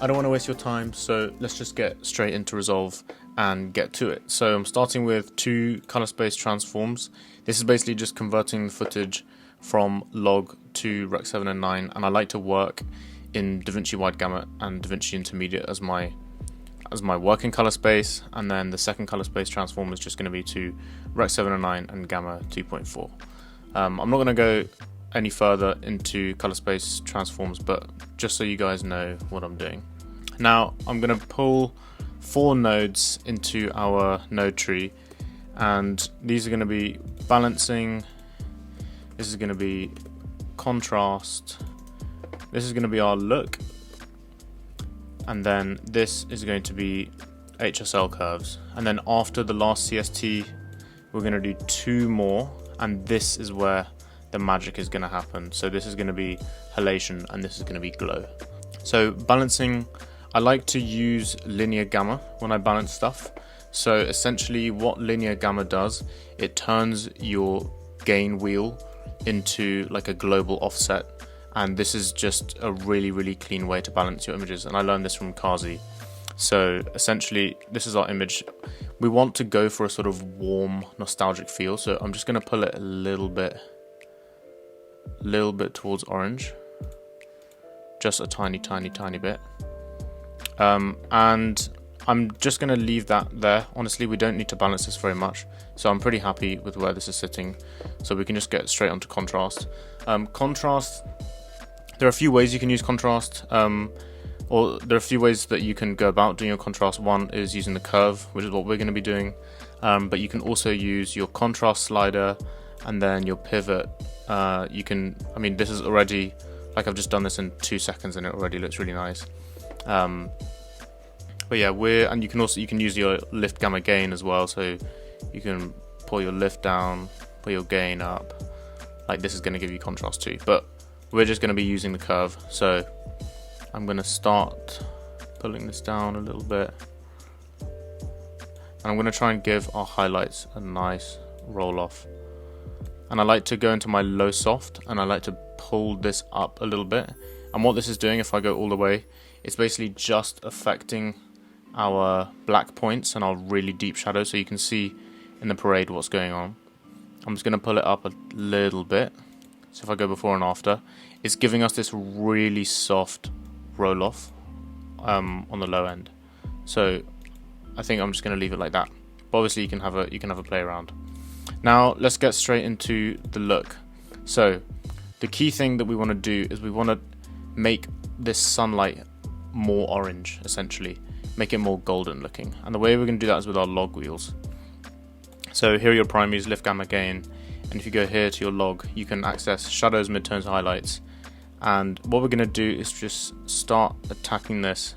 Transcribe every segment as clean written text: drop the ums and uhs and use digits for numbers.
I don't want to waste your time, so let's just get straight into Resolve and get to it. So I'm starting with two color space transforms. This is basically just converting the footage from log to Rec 7 and 9, and I like to work in DaVinci Wide Gamut and DaVinci Intermediate as my working color space, and then the second color space transform is just going to be to Rec 7 and 9 and Gamma 2.4. I'm not going to go any further into color space transforms, but just so you guys know what I'm doing. Now I'm going to pull 4 nodes into our node tree, and these are going to be balancing, this is going to be contrast, this is going to be our look, and then this is going to be HSL curves. And then after the last CST we're going to do 2 more, and this is where the magic is going to happen. So this is going to be halation and this is going to be glow. So balancing, I like to use linear gamma when I balance stuff. So essentially what linear gamma does, it turns your gain wheel into like a global offset, and this is just a really clean way to balance your images, and I learned this from Kazi. So essentially this is our image. We want to go for a sort of warm nostalgic feel, so I'm just going to pull it a little bit towards orange, just a tiny bit, and I'm just going to leave that there. Honestly, we don't need to balance this very much, so I'm pretty happy with where this is sitting, so we can just get straight onto contrast. Contrast, there are a few ways you can use contrast, or there are a few ways that you can go about doing your contrast. One is using the curve, which is what we're going to be doing, but you can also use your contrast slider and then your pivot. You can, I mean, this is already, like, I've just done this in 2 seconds and it already looks really nice. But yeah, and you can use your lift gamma gain as well, so you can pull your lift down, pull your gain up, like this is going to give you contrast too, but we're just going to be using the curve. So I'm going to start pulling this down a little bit, and I'm going to try and give our highlights a nice roll off. And I like to go into my low soft, and I like to pull this up a little bit. And what this is doing, if I go all the way, it's basically just affecting our black points and our really deep shadows, so you can see in the parade what's going on. I'm just going to pull it up a little bit. So if I go before and after, it's giving us this really soft roll off on the low end. So I think I'm just going to leave it like that. But obviously you can have a play around. Now let's get straight into the look. So the key thing that we want to do is we want to make this sunlight more orange, essentially make it more golden looking, and the way we're going to do that is with our log wheels. So here are your primaries, lift gamma gain, and if you go here to your log, you can access shadows, midtones, highlights, and what we're going to do is just start attacking this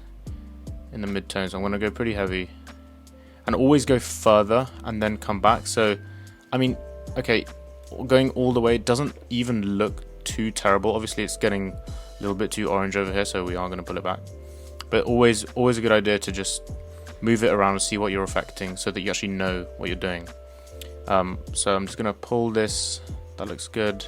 in the midtones. I'm going to go pretty heavy and always go further and then come back. So I mean, okay, going all the way doesn't even look too terrible. Obviously it's getting a little bit too orange over here, so we are going to pull it back. But always a good idea to just move it around and see what you're affecting, so that you actually know what you're doing. So I'm just going to pull this, that looks good.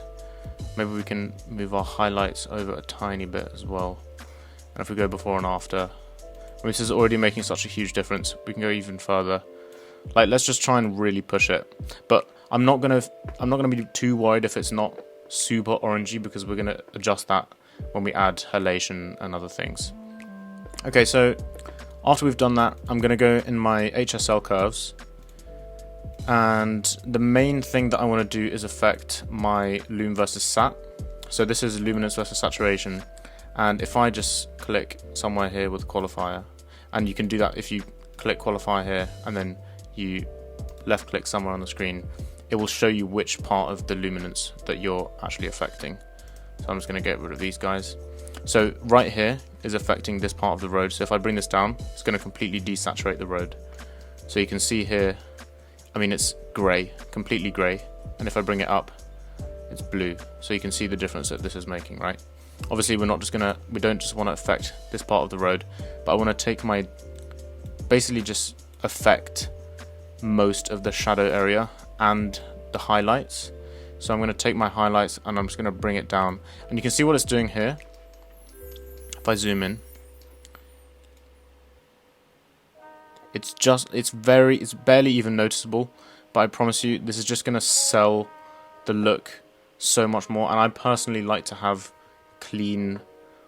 Maybe we can move our highlights over a tiny bit as well. And if we go before and after, I mean, this is already making such a huge difference. We can go even further. Like, let's just try and really push it. But I'm not gonna be too worried if it's not super orangey, because we're gonna adjust that when we add halation and other things. Okay, so after we've done that, I'm gonna go in my HSL curves, and the main thing that I want to do is affect my lume versus sat. So this is luminance versus saturation, and if I just click somewhere here with qualifier, and you can do that if you click qualifier here and then you left click somewhere on the screen, it will show you which part of the luminance that you're actually affecting. So I'm just going to get rid of these guys. So right here is affecting this part of the road, so if I bring this down, it's going to completely desaturate the road. So you can see here, I mean, it's grey, completely grey, and if I bring it up, it's blue. So you can see the difference that this is making, right? Obviously we don't just want to affect this part of the road, but I want to take basically just affect most of the shadow area and the highlights. So I'm going to take my highlights and I'm just going to bring it down, and you can see what it's doing here. If I zoom in, It's barely even noticeable, but I promise you this is just going to sell the look so much more. And I personally like to have clean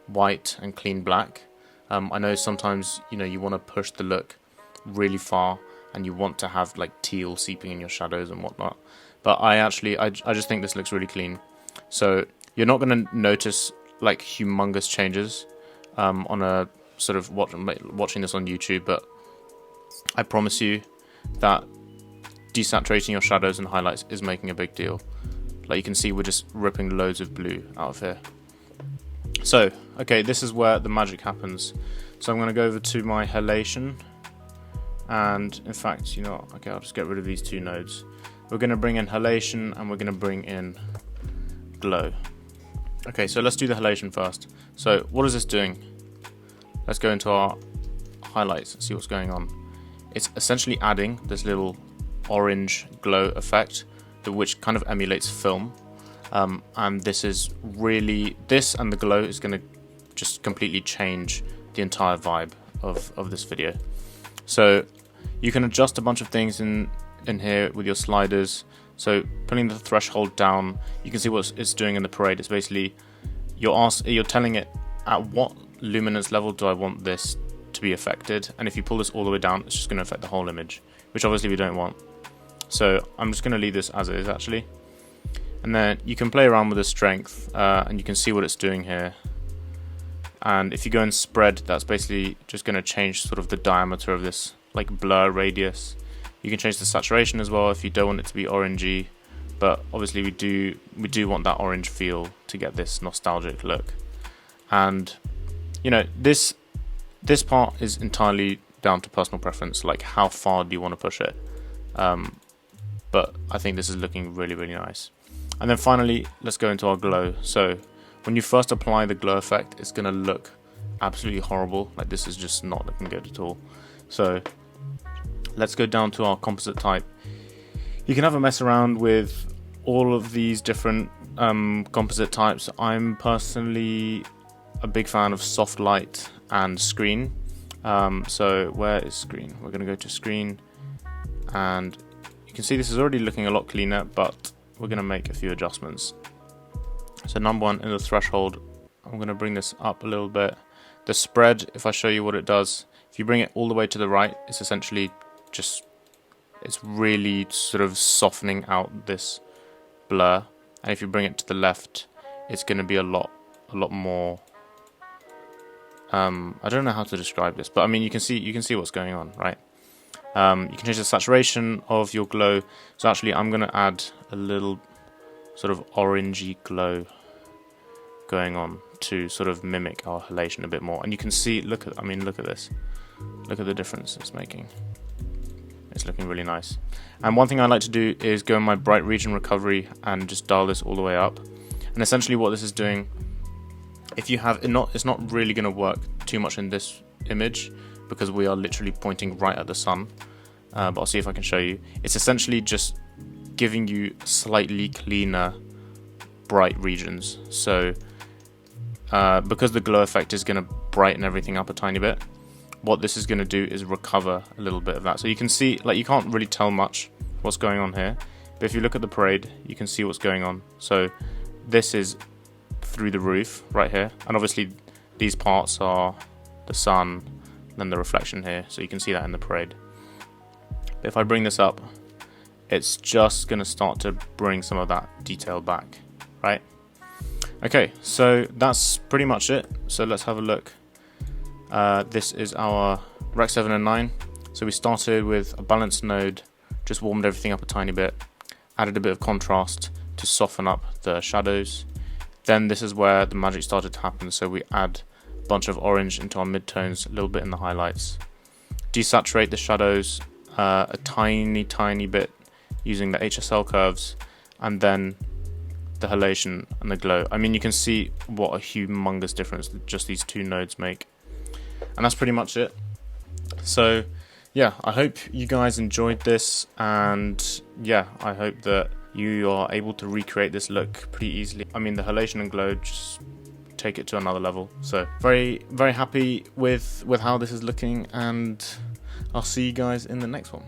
white and clean black. I know sometimes you want to push the look really far and you want to have like teal seeping in your shadows and whatnot, but I just think this looks really clean. So you're not going to notice like humongous changes on a sort of watching this on YouTube, but I promise you that desaturating your shadows and highlights is making a big deal. Like you can see, we're just ripping loads of blue out of here. So, okay, this is where the magic happens. So I'm going to go over to my halation, and in fact, okay, I'll just get rid of these two nodes. We're going to bring in halation and we're going to bring in glow. Okay, so let's do the halation first. So what is this doing? Let's go into our highlights and see what's going on. It's essentially adding this little orange glow effect, which kind of emulates film. And this and the glow is going to just completely change the entire vibe of this video. So you can adjust a bunch of things in here with your sliders. So putting the threshold down, you can see what it's doing in the parade. It's basically you're telling it at what luminance level do I want this to be affected, and if you pull this all the way down, it's just going to affect the whole image, which obviously we don't want. So I'm just going to leave this as it is actually. And then you can play around with the strength, and you can see what it's doing here. And if you go in spread, that's basically just going to change sort of the diameter of this like blur radius. You can change the saturation as well if you don't want it to be orangey, but obviously we do want that orange feel to get this nostalgic look. And this part is entirely down to personal preference, like how far do you want to push it. But I think this is looking really, really nice. And then finally, let's go into our glow. So when you first apply the glow effect, it's going to look absolutely horrible. Like this is just not looking good at all. So let's go down to our composite type. You can have a mess around with all of these different composite types. I'm personally a big fan of soft light and screen. So where is screen? We're going to go to screen, and you can see this is already looking a lot cleaner, but we're going to make a few adjustments. So number one, in the threshold, I'm going to bring this up a little bit. The spread, if I show you what it does, if you bring it all the way to the right, it's essentially it's really sort of softening out this blur. And if you bring it to the left, it's going to be a lot more. I don't know how to describe this, but I mean you can see what's going on, right? You can change the saturation of your glow. So actually, I'm going to add a little sort of orangey glow going on to sort of mimic our halation a bit more. And you can see, look at this. Look at the difference it's making. It's looking really nice. And one thing I like to do is go in my bright region recovery and just dial this all the way up. And essentially what this is doing, if you have it's not really going to work too much in this image because we are literally pointing right at the sun. But I'll see if I can show you. It's essentially just giving you slightly cleaner bright regions. So because the glow effect is going to brighten everything up a tiny bit, what this is going to do is recover a little bit of that. So you can see, like, you can't really tell much what's going on here, but if you look at the parade, you can see what's going on. So this is through the roof right here, and obviously these parts are the sun, then the reflection here, so you can see that in the parade. But if I bring this up, it's just going to start to bring some of that detail back, right? Okay, so that's pretty much it. So let's have a look. This is our Rec 7 and 9. So we started with a balanced node, just warmed everything up a tiny bit, added a bit of contrast to soften up the shadows. Then this is where the magic started to happen. So we add a bunch of orange into our midtones, a little bit in the highlights. Desaturate the shadows a tiny bit using the HSL curves, and then the halation and the glow. I mean, you can see what a humongous difference just these two nodes make. And that's pretty much it. So yeah, I hope you guys enjoyed this, and yeah, I hope that you are able to recreate this look pretty easily. I mean, the halation and glow just take it to another level. So very happy with how this is looking, and I'll see you guys in the next one.